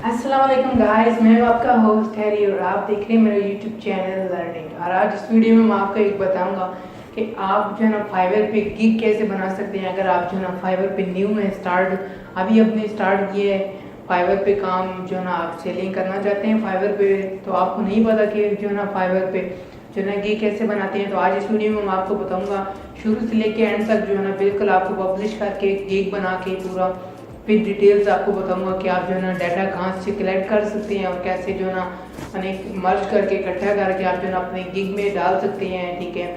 अस्सलाम वालेकुम गाइस, मैं हूं आपका होस्ट हैरी और आप देख रहे हैं मेरा यूट्यूब चैनल लर्निंग। और आज इस वीडियो में मैं आपको एक बताऊंगा कि आप जो है ना फाइवर पे गिग कैसे बना सकते हैं। अगर आप जो है ना फाइवर पे न्यू है, अभी अपने स्टार्ट किए है फाइवर पे काम, जो है ना आप सेलिंग करना चाहते हैं फाइवर पे, तो आपको नहीं पता कि जो है ना फाइवर पे जो है ना गिग कैसे बनाते हैं। तो आज इस वीडियो में मैं आपको बताऊंगा शुरू से लेके एंड तक, जो है ना बिल्कुल आपको पब्लिश करके गिग बना के पूरा फिर डिटेल्स आपको बताऊंगा कि आप जो है ना डाटा कहाँ से कलेक्ट कर सकते हैं और कैसे जो है ना अनेक मर्ज करके इकट्ठा करके आप जो है ना अपने गिग में डाल सकते हैं, ठीक है।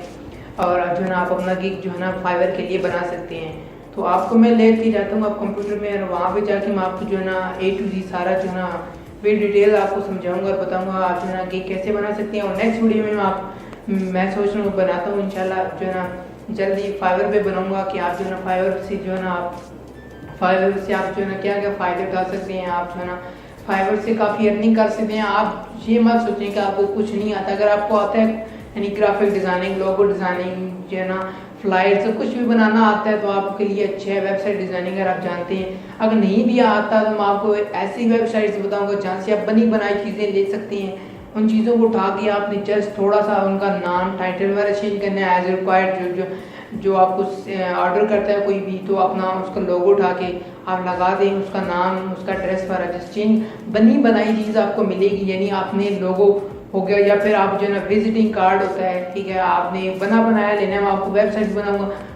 और जो है ना आप अपना गिग जो है ना फाइवर के लिए बना सकते हैं। तो आपको मैं लेके जाता हूँ आप कंप्यूटर में और वहाँ पे जाके मैं आपको जो है ना A to Z सारा जो है ना फिर डिटेल आपको समझाऊंगा और बताऊंगा आप जो है ना गिग कैसे बना सकते हैं। और नेक्स्ट वीडियो में मैं सोच रहा हूँ बनाता हूँ इंशाल्लाह, जो है ना जल्दी फाइवर पे बनाऊंगा कि आप जो है ना फाइवर से जो है ना आप फाइवर से आप जो है ना क्या क्या फ़ायदे उठा सकते हैं। आप जो है ना फाइवर से काफ़ी अर्निंग कर सकते हैं। आप ये मत सोचें कि आपको कुछ नहीं आता। अगर आपको आता है यानी ग्राफिक डिज़ाइनिंग, लोगो डिज़ाइनिंग, जो है ना फ्लाइट सब कुछ भी बनाना आता है तो आपके लिए अच्छा है। वेबसाइट डिज़ाइनिंग अगर आप जानते हैं, अगर नहीं भी आता तो मैं आपको ऐसी वेबसाइट्स बताऊँगा जहाँ से आप बनी बनाई चीज़ें ले सकती हैं। उन चीज़ों को उठा के आपने जस्ट थोड़ा सा उनका नाम टाइटल वगैरह चेंज करना है एज रिक्वायर्ड। जो आपको ऑर्डर करता है कोई भी, तो अपना उसका लोगो उठा के आप लगा दें, उसका नाम, उसका ड्रेस वगैरह जस्ट चेंज, बनी बनाई चीज़ आपको मिलेगी। यानी आपने लोगो हो गया या फिर आप जो है ना विजिटिंग कार्ड होता है, ठीक है, आपने बना बनाया लेना है। मैं आपको वेबसाइट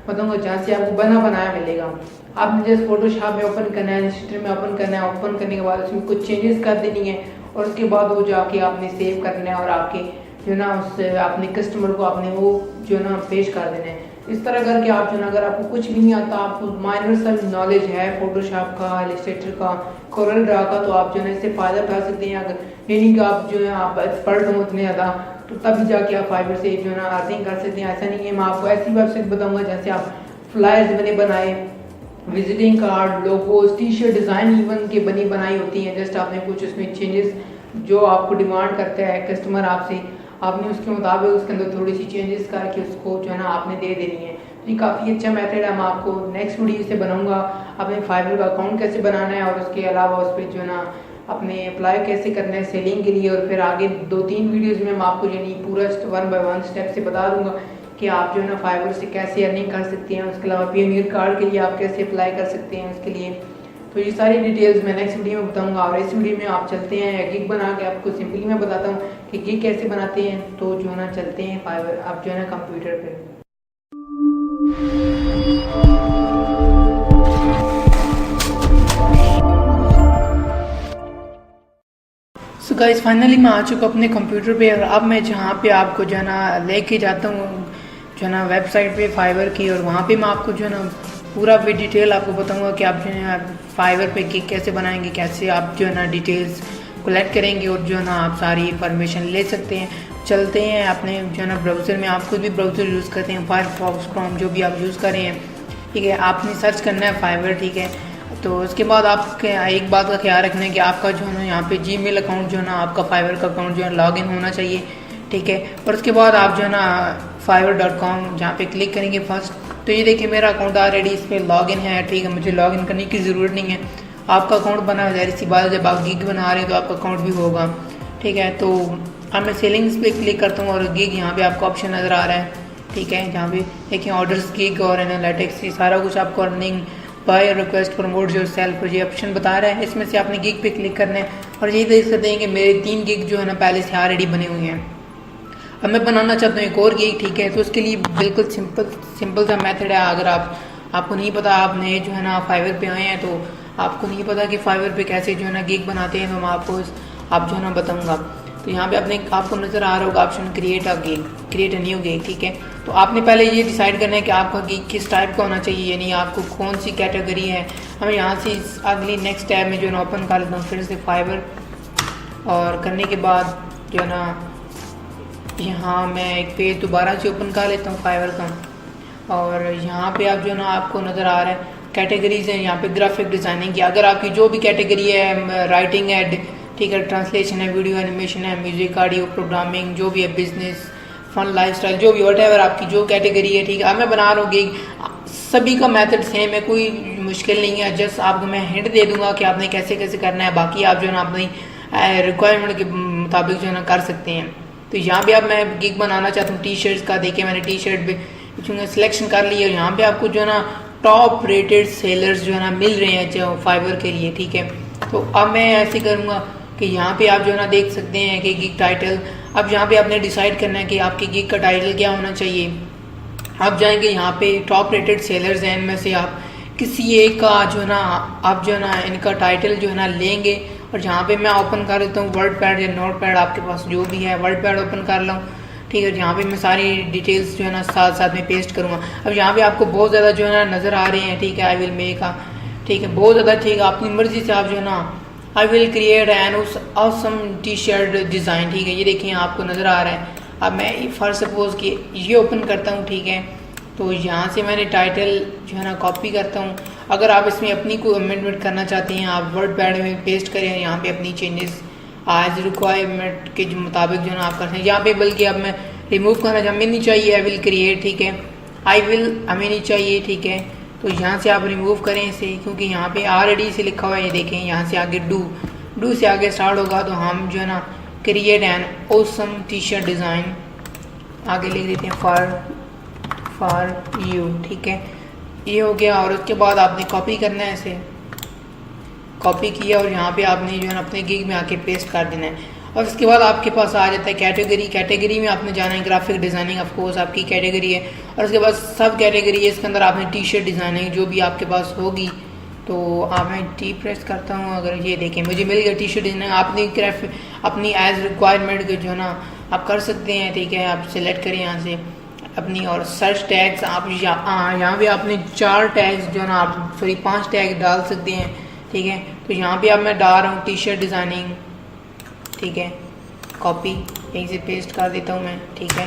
बताऊंगा जहाँ से आपको बना बनाया मिलेगा। आपने जैसे फोटोशॉप में ओपन करना है, इलस्ट्रेटर में ओपन करना है। ओपन करने के बाद उसमें कुछ चेंजेस कर देनी है और उसके बाद वो जाके आपने सेव करना है और आपके जो है ना उससे अपने कस्टमर को आपने वो जो है ना पेश कर देना है। इस तरह करके आप जो है ना अगर आपको कुछ भी नहीं आता, आपको माइनर सा नॉलेज है फोटोशॉप का, इलस्ट्रेटर का, कोरल ड्रा का, तो आप जो है इससे फ़ायदा उठा सकते हैं। अगर यानी कि आप जो है आप एक्सपर्ट हो उतने ज़्यादा, तो तभी जाके आप फाइवर से जो है ना अर्निंग कर सकते हैं। ऐसा नहीं है। मैं आपको ऐसी वेबसाइट बताऊँगा जैसे आप फ्लायर्स बने बनाए, visiting card, logos, T shirt design even के बनी बनाई होती हैं। जस्ट आपने कुछ उसमें चेंजेस जो आपको डिमांड करता है कस्टमर आपसे, आपने उसके मुताबिक उसके अंदर थोड़ी सी चेंजेस करके उसको जो है ना आपने दे देनी है। तो ये काफ़ी अच्छा मेथड है। मैं आपको नेक्स्ट वीडियो से बनाऊंगा अपने फाइवर का अकाउंट कैसे बनाना है और उसके अलावा उस पर जो है ना अपने अप्लाई कैसे करना है सेलिंग के लिए। और फिर आगे 2-3 वीडियोज़ में मैं आपको यानी पूरा 1 बाय 1 स्टेप से बता दूंगा कि आप जो है ना फाइवर से कैसे अर्निंग कर सकते हैं। उसके अलावा पीओनियर कार्ड के लिए आप कैसे अप्लाई कर सकते हैं उसके लिए। तो ये सारी डिटेल्स मैं नेक्स्ट वीडियो में बताऊंगा। और इस वीडियो में आप चलते हैं गिग बना के, आपको सिंपली मैं बताता हूँ कि गिग कैसे बनाते हैं। तो जो है ना चलते हैं फाइवर, आप जो है ना कंप्यूटर पे। सो गाइस, फाइनली मैं आ चुका अपने कंप्यूटर पे और अब मैं जहाँ पे आपको जो है ना लेके जाता हूँ जो है ना वेबसाइट पे फाइवर की, और वहाँ पे मैं आपको जो है ना पूरा भी डिटेल आपको बताऊंगा कि आप जो है ना फाइवर पे गिग कैसे बनाएंगे, कैसे आप जो है ना डिटेल्स कलेक्ट करेंगे और जो है ना आप सारी इंफॉर्मेशन ले सकते हैं। चलते हैं अपने जो है ना ब्राउज़र में। आप खुद भी ब्राउज़र यूज़ करते हैं, फायरफॉक्स, क्रोम, जो भी आप यूज़ कर रहे हैं, ठीक है। आपने सर्च करना है फाइवर, ठीक है। तो उसके बाद आपके एक बात का ख्याल रखना है कि आपका जो है ना यहाँ पे जीमेल अकाउंट जो है ना आपका फाइवर का अकाउंट जो है लॉगिन होना चाहिए, ठीक है। और उसके बाद आप जो है ना fiverr.com जहाँ पे क्लिक करेंगे फर्स्ट, तो ये देखिए मेरा अकाउंट ऑलरेडी इस पर लॉगिन है, ठीक है। मुझे लॉगिन करने की ज़रूरत नहीं है। आपका अकाउंट बना है, जाहिर सी बात है, जब आप गिग बना रहे हैं तो आपका अकाउंट भी होगा, ठीक है। तो अब मैं सेलिंग्स पे क्लिक करता हूँ और गिग यहाँ पे आपको ऑप्शन नज़र आ रहा है, ठीक है। जहाँ पे देखिए ऑर्डर्स, गिग और एनालिटिक्स, ये सारा कुछ आपको earning, buy, request, promote yourself, ये ऑप्शन बता रहा है। इसमें से आपने गिग पे क्लिक करना है और ये देख सकते हैं कि मेरे 3 गिग जो है ना पहले से ऑलरेडी बने हुए हैं। अब मैं बनाना चाहता हूँ एक और गिग, ठीक है। तो उसके लिए बिल्कुल सिंपल सा मेथड है। अगर आपको नहीं पता, आप नए जो है ना फाइवर पे आए हैं तो आपको नहीं पता कि फाइवर पे कैसे जो है ना गिग बनाते हैं, तो मैं आपको आप जो है ना बताऊँगा। तो यहाँ पे आपको नज़र आ रहा होगा option create a gig, create a new gig, ठीक है। तो आपने पहले ये डिसाइड करना है कि आपका गिग किस टाइप का होना चाहिए, यानी आपको कौन सी कैटेगरी है। हमें यहाँ से अगली नेक्स्ट टैब में जो है ना ओपन कर लेता हूँ फिर से फाइवर, और करने के बाद जो है ना यहाँ मैं एक पेज दोबारा से ओपन कर लेता हूँ फाइवर का। और यहाँ पे आप जो है ना आपको नज़र आ रहा है कैटेगरीज हैं यहाँ पे ग्राफिक डिज़ाइनिंग की। अगर आपकी जो भी कैटेगरी है, राइटिंग है, ठीक है, ट्रांसलेशन है, वीडियो एनिमेशन है, म्यूजिक, ऑडियो, प्रोग्रामिंग, जो भी है, बिजनेस, फन, लाइफस्टाइल, जो भी वट एवर आपकी जो कैटेगरी है, ठीक है। अब मैं बना रहा हूँ गिग, सभी का मेथड सेम है, कोई मुश्किल नहीं है, जस्ट आपको मैं हिंट दे दूंगा कि आपने कैसे कैसे करना है, बाकी आप जो है ना अपनी रिक्वायरमेंट के मुताबिक जो है ना कर सकते हैं। तो यहाँ पे अब मैं गिग बनाना चाहता हूँ टी शर्ट्स का। देखिए मैंने टी शर्ट पे सिलेक्शन कर लिया। यहाँ पे आपको जो है ना टॉप रेटेड सेलर्स जो है ना मिल रहे हैं जो फाइबर के लिए, ठीक है। तो अब मैं ऐसे करूँगा कि यहाँ पे आप जो है ना देख सकते हैं कि गिग टाइटल, अब यहाँ पे आपने डिसाइड करना है कि आपकी गिग का टाइटल क्या होना चाहिए। आप जाएंगे यहाँ पे टॉप रेटेड सेलर्स हैं, इनमें से आप किसी एक का जो है ना आप जो है ना इनका टाइटल जो है ना लेंगे। और यहाँ पे मैं ओपन कर देता हूँ वर्ड पैड या नोट पैड, आपके पास जो भी है वर्ड पैड ओपन कर लूँ, ठीक है। यहाँ पे मैं सारी डिटेल्स जो है ना साथ साथ में पेस्ट करूँगा। अब यहाँ पे आपको बहुत ज़्यादा जो है ना नज़र आ रहे हैं, ठीक है। आई विल मेक आ, ठीक है, बहुत ज़्यादा, ठीक है। अपनी मर्जी से आप जो है ना I will create an awesome T shirt design, ठीक है। ये देखिए आपको नज़र आ रहा है। अब मैं फॉर सपोज कि ये ओपन करता हूँ, ठीक है। तो यहाँ से मैंने टाइटल जो है ना कॉपी करता हूँ। अगर आप इसमें अपनी कोई अमेंडमेंट करना चाहते हैं आप वर्ड पैड में पेस्ट करें, यहाँ पे अपनी चेंजेस आज रिक्वायरमेंट के जो मुताबिक जो है ना आप करते हैं। यहाँ पे बल्कि अब मैं रिमूव करना हमें नहीं चाहिए, आई विल क्रिएट, ठीक है। आई विल हमें नहीं चाहिए, ठीक है। तो यहाँ से आप रिमूव करें इसे, क्योंकि यहाँ पे ऑलरेडी से लिखा हुआ है, ये देखें। यहाँ से आगे डू से आगे स्टार्ट होगा, तो हम जो है ना create an awesome T shirt design आगे लिख देते हैं फॉर यू, ठीक है। ये हो गया। और उसके बाद आपने कॉपी करना है, इसे कॉपी किया और यहाँ पे आपने जो है ना अपने गिग में आके पेस्ट कर देना है। और उसके बाद आपके पास आ जाता है कैटेगरी में आपने जाना है ग्राफिक डिज़ाइनिंग, ऑफ कोर्स आपकी कैटेगरी है। और उसके बाद सब कैटेगरी है, इसके अंदर आपने टी शर्ट डिज़ाइनिंग जो भी आपके पास होगी। तो आप मैं टी प्रेस करता हूँ, अगर ये देखें मुझे मिल गया टी शर्ट डिज़ाइनिंग। आपने अपनी एज रिक्वायरमेंट के जो है ना आप कर सकते हैं, ठीक है। आप सिलेक्ट करें यहाँ से अपनी, और सर्च टैग्स आप यहाँ पे आपने 4 टैग्स जो है ना आप 5 टैग डाल सकते हैं, ठीक है। तो यहाँ पे अब मैं डाल रहा हूँ टी शर्ट डिज़ाइनिंग, ठीक है। कॉपी यहीं से पेस्ट कर देता हूँ मैं, ठीक है।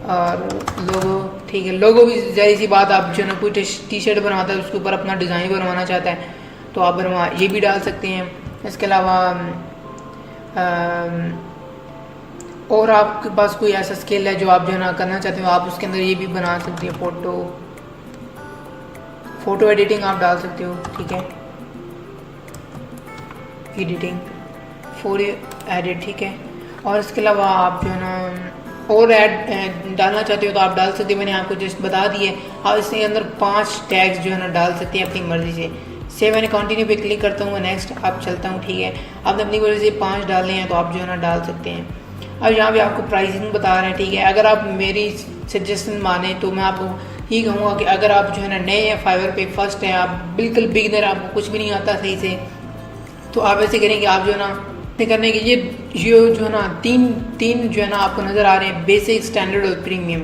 और लोगो, ठीक है। लोगो भी ज़ाहिर सी बात, आप जो है ना कोई टी शर्ट बनवाता है उसके ऊपर अपना डिज़ाइन बनवाना चाहता है तो आप ये भी डाल सकते हैं। इसके अलावा और आपके पास कोई ऐसा स्किल है जो आप जो है ना करना चाहते हो, आप उसके अंदर ये भी बना सकते हैं। फ़ोटो एडिटिंग आप डाल सकते हो, ठीक है। एडिटिंग फॉर एडिट, ठीक है। और इसके अलावा आप जो है ना और ऐड डालना चाहते हो तो आप डाल सकते हो। मैंने आपको जस्ट बता दिए। आप इसके अंदर 5 टैग्स जो है ना डाल सकते हैं अपनी मर्ज़ी से। सेव मैंने कंटिन्यू पे क्लिक करता हूँ, नेक्स्ट आप चलता हूँ, ठीक है। आपने अपनी मर्ज़ी से 5 डालने हैं तो आप जो है ना डाल सकते हैं। अब यहाँ पे आपको प्राइसिंग बता रहे हैं, ठीक है। अगर आप मेरी सजेशन माने तो मैं आपको ये कहूँगा कि अगर आप जो है ना नए हैं फाइवर पे, फर्स्ट हैं, आप बिल्कुल बिगिनर, आपको कुछ भी नहीं आता सही से, तो आप ऐसे करेंगे, आप जो है ना करने के ये जो है ना तीन जो है ना आपको नज़र आ रहे हैं, बेसिक, स्टैंडर्ड और प्रीमियम।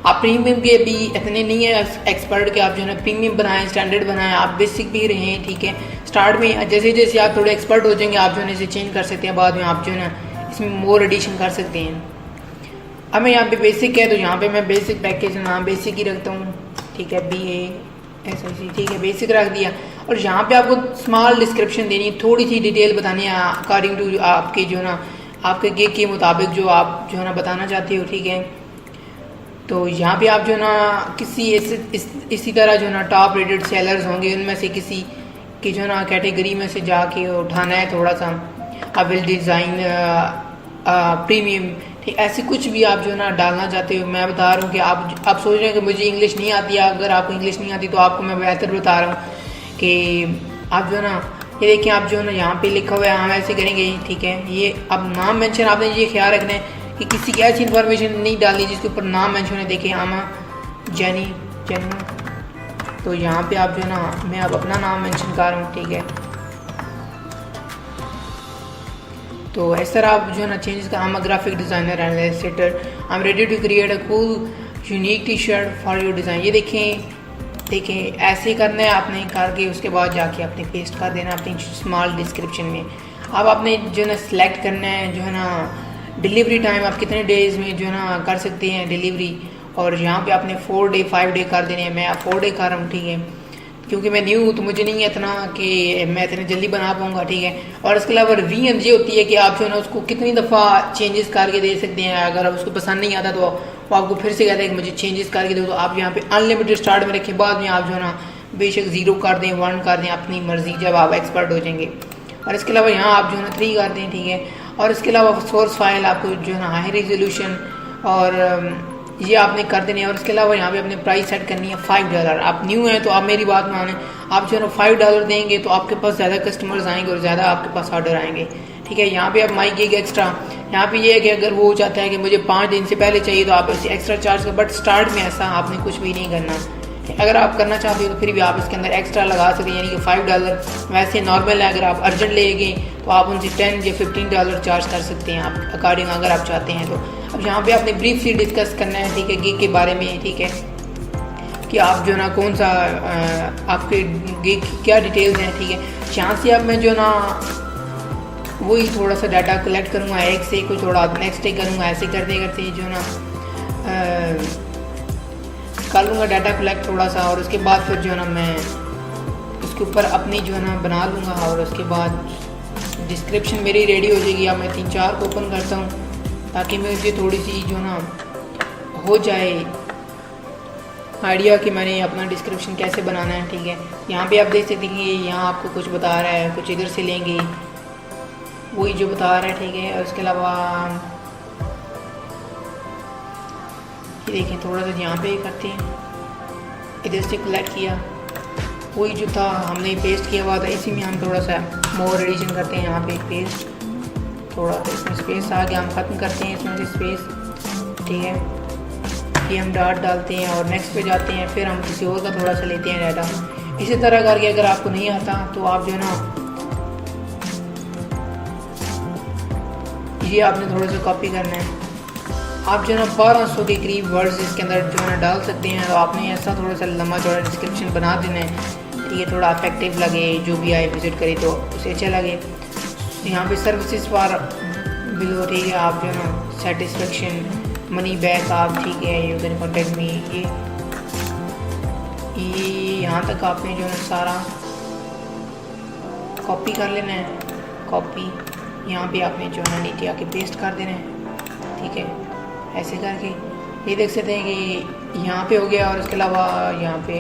आप प्रीमियम के भी इतने नहीं है एक्सपर्ट के, आप जो है ना प्रीमियम बनाएं, स्टैंडर्ड बनाएं, आप बेसिक भी रहे हैं, ठीक है। स्टार्ट में जैसे जैसे आप थोड़े एक्सपर्ट हो जाएंगे आप जो है ना इसे चेंज कर सकते हैं, बाद में आप जो है ना इसमें मोर एडिशन कर सकते हैं। अब मैं यहाँ पे बेसिक है तो यहाँ पे मैं बेसिक पैकेज नाम बेसिक ही रखता हूँ, ठीक है। BASIC, ठीक है, बेसिक रख दिया। और यहाँ पे आपको स्मॉल डिस्क्रिप्शन देनी है, थोड़ी सी डिटेल बतानी है अकॉर्डिंग टू आपके जो ना आपके गिग के मुताबिक जो आप जो है ना बताना चाहते हो, ठीक है। तो यहाँ पे आप जो है ना किसी इसी तरह जो है ना टॉप रेटेड सेलर्स होंगे, उनमें से किसी की जो है ना कैटेगरी में से जाके उठाना है थोड़ा सा। आई विल डिज़ाइन प्रीमियम, ठीक, ऐसे कुछ भी आप जो है ना डालना चाहते हो। मैं बता रहा हूँ कि आप सोच रहे हैं कि मुझे इंग्लिश नहीं आती है। अगर आपको इंग्लिश नहीं आती तो आपको मैं बेहतर बता रहा हूँ कि आप जो है ना ये देखिए, आप जो है ना यहाँ पे लिखा हुआ है, हम ऐसे करेंगे, ठीक है। ये अब नाम मेंशन आपने ये ख्याल रखना है कि किसी की ऐसी इन्फॉर्मेशन नहीं डालनी जिसके ऊपर नाम मेंशन है। देखिए आमा जेनी, तो यहाँ पे आप जो है ना मैं अब अपना नाम मेंशन कर रहा हूँ, ठीक है। तो इस तरह आप जो है ना चेंजेस का, I'm a graphic designer and illustrator, I'm ready to create a cool unique t-shirt for your design। ये देखें ऐसे करना है आपने करके, उसके बाद जाके आपने पेस्ट कर देना अपनी स्मॉल डिस्क्रिप्शन में। अब आपने जो है ना सिलेक्ट करना है जो है ना डिलीवरी टाइम, आप कितने डेज़ में जो है ना कर सकते हैं डिलीवरी। और यहाँ पे आपने 4 डे 5 डे कर देने हैं। मैं 4 डे कर रहा हूँ, ठीक है, क्योंकि मैं न्यू हूँ तो मुझे नहीं है इतना कि मैं इतने जल्दी बना पाऊँगा, ठीक है। और इसके अलावा रिवीजन ये होती है कि आप जो है ना उसको कितनी दफ़ा चेंजेस करके दे सकते हैं। अगर उसको पसंद नहीं आता तो वो आपको फिर से कहते हैं कि मुझे चेंजेस करके दो, तो आप यहाँ पे अनलिमिटेड स्टार्ट में रखें, बाद में आप जो है ना बेशक 0 कर दें, 1 कर दें, अपनी मर्ज़ी, जब आप एक्सपर्ट हो जाएंगे। और इसके अलावा यहाँ आप जो है ना 3 कर दें, ठीक है। और इसके अलावा सोर्स फाइल आपको जो है ना हाई रेजोल्यूशन और ये आपने कर देने हैं। और इसके अलावा यहाँ पे अपनी प्राइस सेट करनी है $5। आप न्यू हैं तो आप मेरी बात माने, आप जो है ना $5 देंगे तो आपके पास ज़्यादा कस्टमर्स आएंगे और ज़्यादा आपके पास ऑर्डर आएंगे, ठीक है। यहाँ पे आप माई गिग एक्स्ट्रा, यहाँ पे ये है कि अगर वो चाहता है कि मुझे 5 दिन से पहले चाहिए तो आप इसे एक्स्ट्रा चार्ज कर, बट स्टार्ट में ऐसा आपने कुछ भी नहीं करना। अगर आप करना चाहते हो तो फिर भी आप इसके अंदर एक्स्ट्रा लगा सकते हैं, यानी कि $5 वैसे नॉर्मल है। अगर आप अर्जेंट लेंगे तो आप उनसे $10 या $15 चार्ज कर सकते हैं आप अकॉर्डिंग, अगर आप चाहते हैं तो। अब यहाँ पे आपने ब्रीफली डिस्कस करना है, ठीक है, गिग के बारे में, ठीक है, कि आप जो ना कौन सा आपके गिग क्या डिटेल्स हैं, ठीक है। यहाँ से अब मैं जो ना वही थोड़ा सा डाटा कलेक्ट करूँगा, एक से कुछ थोड़ा नेक्स्ट डे करूँगा, ऐसे करते करते जो ना कर लूँगा डाटा कलेक्ट थोड़ा सा। और उसके बाद फिर जो है ना मैं उसके ऊपर अपनी जो है ना बना लूँगा। और उसके बाद डिस्क्रिप्शन मेरी रेडी हो जाएगी। अब मैं 3-4 को ओपन करता हूँ ताकि मुझे थोड़ी सी जो ना हो जाए आइडिया कि मैंने अपना डिस्क्रिप्शन कैसे बनाना है, ठीक है। यहाँ पे आप देख सकते हैं कि यहाँ आपको कुछ बता रहा है, कुछ इधर से लेंगे वही जो बता रहा है, ठीक है। और उसके अलावा ये देखें थोड़ा सा यहाँ पे करते हैं, इधर से कलेक्ट किया वही जो था हमने पेस्ट किया हुआ था, इसी में हम थोड़ा सा मोर एडिशन करते हैं। यहाँ पे पेस्ट थोड़ा सा इसमें स्पेस आ गया, हम ख़त्म करते हैं इसमें से स्पेस, ठीक है। ये हम डॉट डालते हैं और नेक्स्ट पे जाते हैं, फिर हम किसी और का थोड़ा सा लेते हैं डाटा। इसी तरह करके अगर आपको नहीं आता तो आप जो है ना ये आपने थोड़ा सा कॉपी करना है। आप जो है ना 1200 के करीब वर्ड्स इसके अंदर जो है ना डाल सकते हैं। तो आपने ऐसा थोड़ा सा लंबा चौड़ा डिस्क्रिप्शन बना देना है, ठीक है, थोड़ा इफेक्टिव लगे, जो भी आए विजिट करे तो उसे अच्छा लगे। यहाँ पे सर्विसेज फॉर बिलो, ठीक है, आप जो है ना सेटिस्फेक्शन मनी बैक आप, ठीक है, यू कैन कॉन्टेक्ट मी, ये यहाँ तक आपने जो है सारा कॉपी कर लेना है। कॉपी यहाँ पे आपने जो है नीचे आके पेस्ट कर देना है, ठीक है, ऐसे करके ये देख सकते हैं कि यहाँ पे हो गया। और उसके अलावा यहाँ पे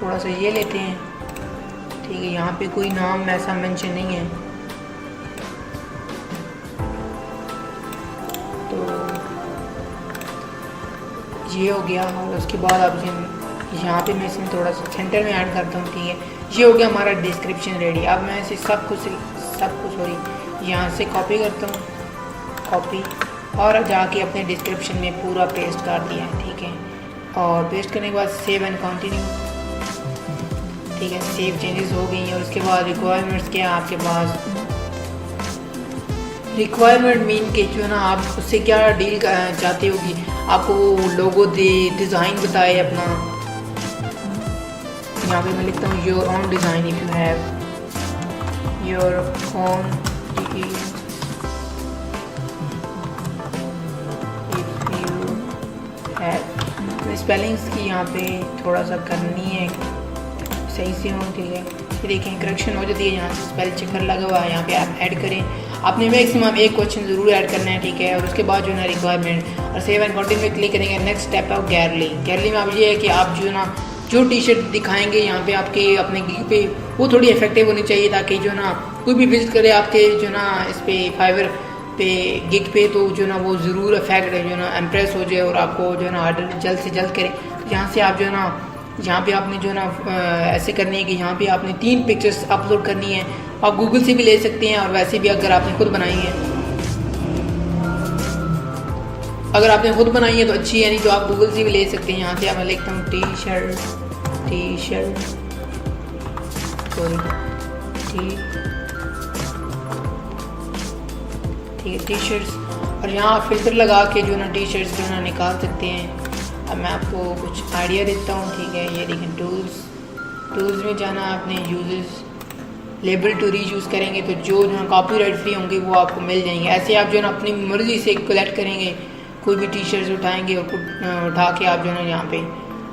थोड़ा सा ये लेते हैं, ठीक है, यहाँ पे कोई नाम ऐसा मेंशन नहीं है तो ये हो गया। और उसके बाद आप यहाँ पे मैं इसमें थोड़ा सा सेंटर में ऐड करता हूँ, ठीक है। ये हो गया हमारा डिस्क्रिप्शन रेडी। अब मैं इसे सब कुछ सॉरी यहाँ से कॉपी करता हूँ, कॉपी, और जाके अपने डिस्क्रिप्शन में पूरा पेस्ट कर दिया है, ठीक है। और पेस्ट करने के बाद सेव एंड कंटिन्यू, ठीक है, सेव चेंजेस हो गई। और उसके बाद रिक्वायरमेंट्स क्या है आपके पास, रिक्वायरमेंट मीन के जो है ना आप उससे क्या डील चाहते हो कि आपको वो लोगो दे, डिज़ाइन बताए अपना। यहाँ पे मैं लिखता हूँ your own design if you have your own, spellings की यहाँ पे थोड़ा सा करनी है सही से हो, ठीक है। ये देखें करेक्शन हो जाती है, यहाँ से स्पेल चेकर लगा हुआ है, यहाँ पे आप ऐड करें। आपने मैक्सिमम एक क्वेश्चन ज़रूर ऐड करना है, ठीक है। और उसके बाद जो है ना रिक्वायरमेंट और सेव एंड कंटिन्यू में क्लिक करेंगे। नेक्स्ट स्टेप है गैलरी। गैलरी में आप ये है कि आप जो है ना जो टी शर्ट दिखाएंगे यहाँ पे आपके अपने गिग पे वो थोड़ी इफेक्टिव होनी चाहिए, ताकि जो ना कोई भी विजिट करे आपके जो ना इस पर फाइवर पे गिग पे तो जो ना वो ज़रूर इफेक्ट जो ना इम्प्रेस हो जाए और आपको जो ना ऑर्डर जल्द से जल्द करे। तो यहाँ से आप जो ना यहाँ पे आपने जो ना ऐसे करनी है कि यहाँ पे आपने 3 पिक्चर्स अपलोड करनी है। आप गूगल से भी ले सकते हैं और वैसे भी अगर आपने खुद बनाई है, अगर आपने खुद बनाई है तो अच्छी है, नहीं तो आप गूगल से भी ले सकते हैं। यहाँ से मैं लिखता हूँ टी शर्ट ठीक है, टी शर्ट्स। और यहाँ आप फिल्टर लगा के जो ना टी शर्ट्स जो ना निकाल सकते हैं। अब मैं आपको कुछ आइडिया देता हूँ, ठीक है। ये देखें टूल्स में जाना आपने, यूजेस लेबल टू रीयूज़ करेंगे तो जो ना कॉपीराइट फ्री होंगे वो आपको मिल जाएंगे। ऐसे आप जो ना अपनी मर्ज़ी से कलेक्ट करेंगे, कोई भी टी शर्ट्स उठाएंगे और उठा के आप जो ना यहाँ पे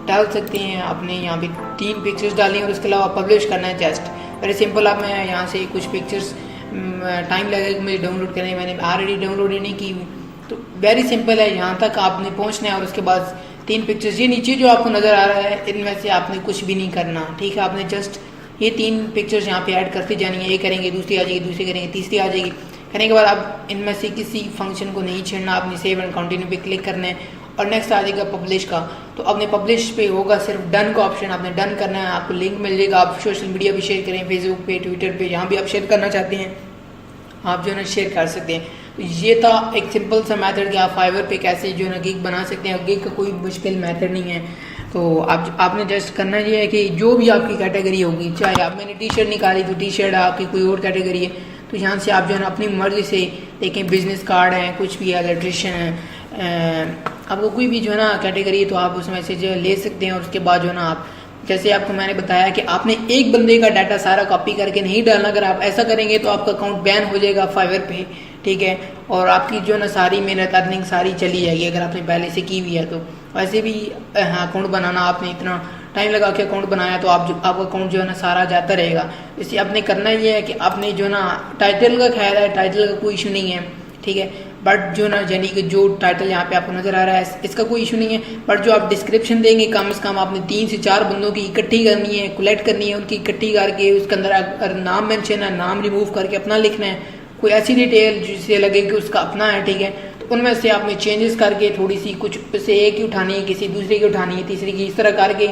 डाल सकते हैं। आपने यहाँ पे 3 पिक्चर्स डाली और उसके अलावा पब्लिश करना है। Just very simple. अब मैं यहाँ से कुछ पिक्चर्स टाइम लगेगा मुझे डाउनलोड करने, मैंने ऑलरेडी डाउनलोड नहीं की हुई, तो वेरी सिंपल है। यहाँ तक आपने पहुँचना है और उसके बाद 3 पिक्चर्स ये नीचे जो आपको नज़र आ रहा है, इनमें से आपने कुछ भी नहीं करना, ठीक है। आपने जस्ट ये 3 पिक्चर्स यहाँ पे ऐड करते जानी है। ये करेंगे, दूसरी आ जाएगी, दूसरी करेंगे, तीसरी आ जाएगी। करने के बाद आप इनमें से किसी फंक्शन को नहीं छेड़ना, आपने सेव एंड कंटिन्यू पे क्लिक करना है और नेक्स्ट आ जाएगा पब्लिश का। तो आपने पब्लिश पे होगा सिर्फ डन का ऑप्शन, आपने डन करना है। आपको लिंक मिल जाएगा, आप सोशल मीडिया भी शेयर करें, फेसबुक पे, ट्विटर पे, जहाँ भी आप शेयर करना चाहते हैं आप जो है ना शेयर कर सकते हैं। तो ये था एक सिंपल सा मेथड कि आप फाइवर पे कैसे जो है ना गिग बना सकते हैं। गिग का कोई मुश्किल मेथड नहीं है। तो आपने जस्ट करना ये है कि जो भी आपकी कैटेगरी होगी, चाहे आप मैंने टी शर्ट निकाली तो टी शर्ट आपकी कोई और कैटेगरी है, तो यहाँ से आप जो है ना अपनी मर्जी से देखें, बिजनेस कार्ड है, कुछ भी है, इलेक्ट्रिशियन है, आपको कोई भी जो है ना कैटेगरी है तो आप उसमें से जो ले सकते हैं। और उसके बाद जो है ना आप जैसे आपको मैंने बताया कि आपने एक बंदे का डाटा सारा कॉपी करके नहीं डालना। अगर आप ऐसा करेंगे तो आपका अकाउंट बैन हो जाएगा फाइवर पे, ठीक है। और आपकी जो ना सारी मेहनत अर्निंग सारी चली जाएगी अगर आपने पहले से की हुई है। तो वैसे भी अकाउंट बनाना, आपने इतना टाइम लगा के अकाउंट बनाया तो आपका अकाउंट जो है ना सारा जाता रहेगा। इसलिए आपने करना ये है कि आपने जो ना टाइटल का ख्याल है, टाइटल का कोई इशू नहीं है, ठीक है। बट जो ना यानी कि जो टाइटल यहाँ पे आपको नज़र आ रहा है इसका कोई इशू नहीं है। बट जो आप डिस्क्रिप्शन देंगे कम से कम आपने 3 से 4 बंदों की इकट्ठी करनी है, कलेक्ट करनी है, उनकी इकट्ठी करके उसके अंदर अगर नाम मेंशन है, नाम रिमूव करके अपना लिखना है, कोई ऐसी डिटेल जिससे लगे कि उसका अपना है, ठीक है। तो उनमें से आपने चेंजेस करके थोड़ी सी कुछ से एक की उठानी है, किसी दूसरे की उठानी है, तीसरी की, इस तरह करके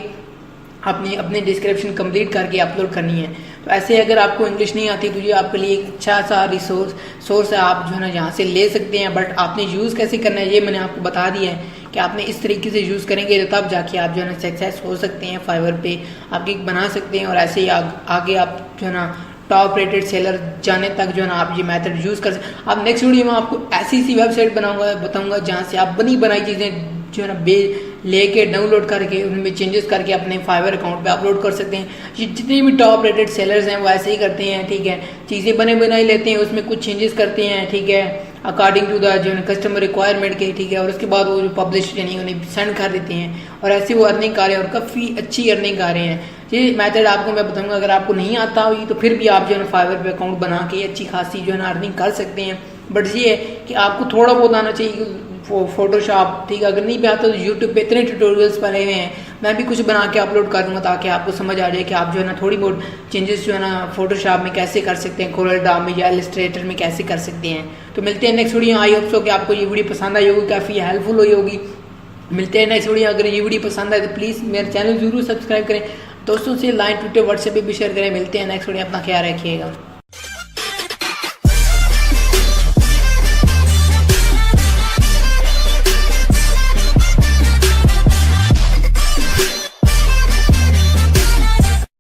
आपने अपने डिस्क्रिप्शन कंप्लीट करके अपलोड करनी है। तो ऐसे अगर आपको इंग्लिश नहीं आती तो ये आपके लिए एक अच्छा सा सोर्स है, आप जो है ना यहाँ से ले सकते हैं। बट आपने यूज़ कैसे करना है ये मैंने आपको बता दिया है कि आपने इस तरीके से यूज़ करेंगे तो तब जाके आप जो है ना सक्सेस हो सकते हैं, फाइवर पे आप गिग बना सकते हैं। और ऐसे ही आगे आप जो है ना टॉप रेटेड सेलर जाने तक जो है ना आप ये मेथड यूज़ कर सकते। आप नेक्स्ट वीडियो में आपको ऐसी वेबसाइट बताऊँगा जहाँ से आप बनी बनाई चीज़ें जो है ना लेके डाउनलोड करके उनमें चेंजेस करके अपने फाइवर अकाउंट पे अपलोड कर सकते हैं। ये जितने भी टॉप रेटेड सेलर्स हैं वो ऐसे ही करते हैं, ठीक है। चीज़ें बने बनाई लेते हैं, उसमें कुछ चेंजेस करते हैं, ठीक है, अकॉर्डिंग टू द जो है कस्टमर रिक्वायरमेंट के, ठीक है। और उसके बाद वो जो पब्लिश यानी उन्हें सेंड कर देते हैं और ऐसे वो अर्निंग कर रहे हैं और काफ़ी अच्छी अर्निंग कर रहे हैं। ये मेथड आपको मैं बताऊँगा, अगर आपको नहीं आता हुई तो फिर भी आप जो है ना फाइवर पे अकाउंट बना के अच्छी खासी जो है ना अर्निंग कर सकते हैं। बट ये है कि आपको थोड़ा बहुत आना चाहिए फोटोशॉप, ठीक है। अगर नहीं भी आता तो यूट्यूब पे इतने ट्यूटोरियल्स बने हुए हैं, मैं भी कुछ बना के अपलोड कर दूंगा ताकि आपको समझ आ जाए कि आप जो है ना थोड़ी बहुत चेंजेस जो है ना फोटोशॉप में कैसे कर सकते हैं, कोरल ड्रा में या इलस्ट्रेटर में कैसे कर सकते हैं। तो मिलते हैं next video. I hope so कि आपको ये वीडियो पसंद आई होगी, काफ़ी हेल्पफुल हुई होगी। मिलते हैं नेक्स्ट वीडियो। अगर ये वीडियो पसंद आए तो प्लीज़ मेरे चैनल जरूर सब्सक्राइब करें, दोस्तों से लाइन, ट्विटर, व्हाट्सएप पे भी शेयर करें। मिलते हैं नेक्स्ट वीडियो, अपना ख्याल रखिएगा।